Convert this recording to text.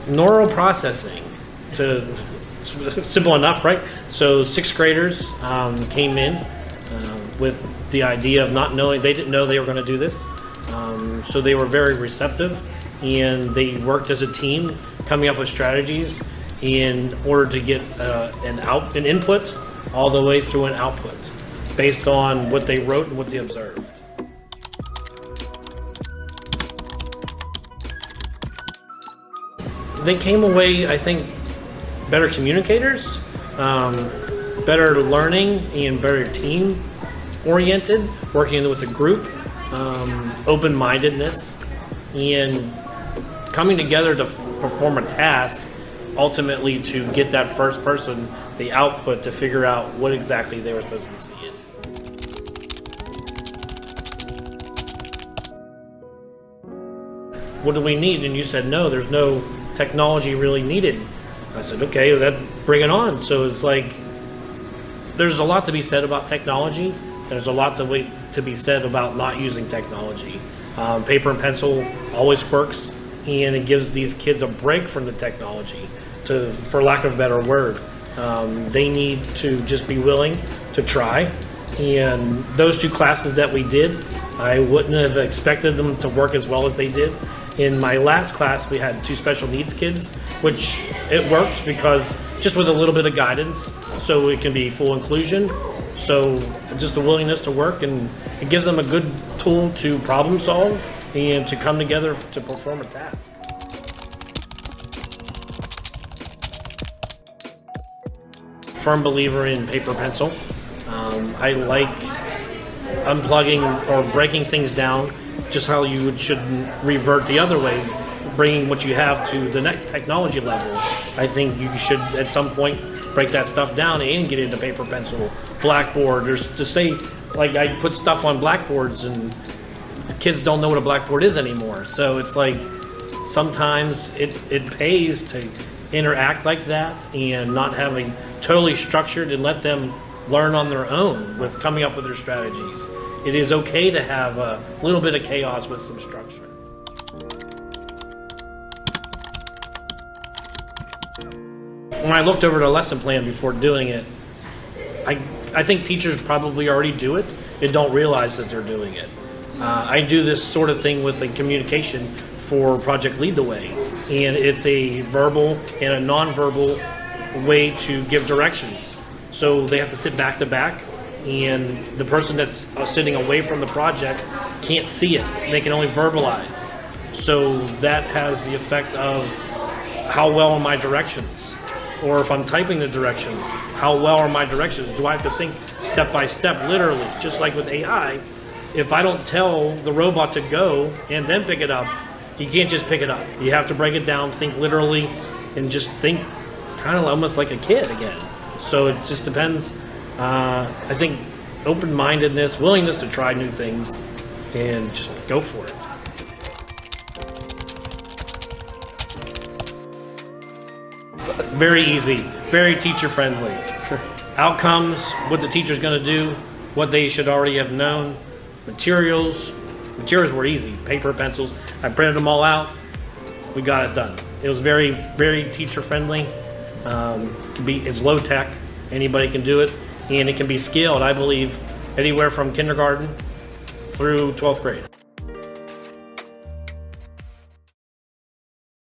Neural processing. To simple enough, right? So sixth graders came in with the idea of not knowing, they didn't know they were going to do this. So they were very receptive, and they worked as a team, coming up with strategies in order to get an input all the way through an output based on what they wrote and what they observed. They came away, I think, better communicators, better learning, and better team oriented, working with a group, open-mindedness, and coming together to perform a task, ultimately to get that first person the output to figure out what exactly they were supposed to be seeing. What do we need? And you said, no, there's no technology really needed. I said, okay, bring it on. So it's like, there's a lot to be said about technology. There's a lot to be said about not using technology. Paper and pencil always works, and it gives these kids a break from the technology, for lack of a better word. They need to just be willing to try. And those two classes that we did, I wouldn't have expected them to work as well as they did. In my last class, we had 2 special needs kids, which it worked because just with a little bit of guidance, so it can be full inclusion. So just the willingness to work, and it gives them a good tool to problem solve and to come together to perform a task. Firm believer in paper pencil. I like unplugging or breaking things down, just how you should revert the other way, bringing what you have to the next technology level. I think you should at some point break that stuff down and get into paper pencil, blackboard. There's to say, like, I put stuff on blackboards and kids don't know what a blackboard is anymore. So it's like, sometimes it pays to interact like that and not having totally structured, and let them learn on their own with coming up with their strategies. It is okay to have a little bit of chaos with some structure. When I looked over the lesson plan before doing it, I think teachers probably already do it and don't realize that they're doing it. I do this sort of thing with a communication for Project Lead the Way, and it's a verbal and a non-verbal way to give directions. So they have to sit back to back, and the person that's sitting away from the project can't see it. They can only verbalize. So that has the effect of how well are my directions? Or if I'm typing the directions, how well are my directions? Do I have to think step by step, literally? Just like with AI, if I don't tell the robot to go and then pick it up, you can't just pick it up. You have to break it down, think literally, and just think kind of almost like a kid again. So it just depends. I think open-mindedness, willingness to try new things, and just go for it. Very easy, very teacher-friendly. Outcomes, what the teacher's going to do, what they should already have known. Materials were easy. Paper, pencils. I printed them all out. We got it done. It was very, very teacher-friendly. It's low tech. Anybody can do it, and it can be scaled, I believe, anywhere from kindergarten through 12th grade.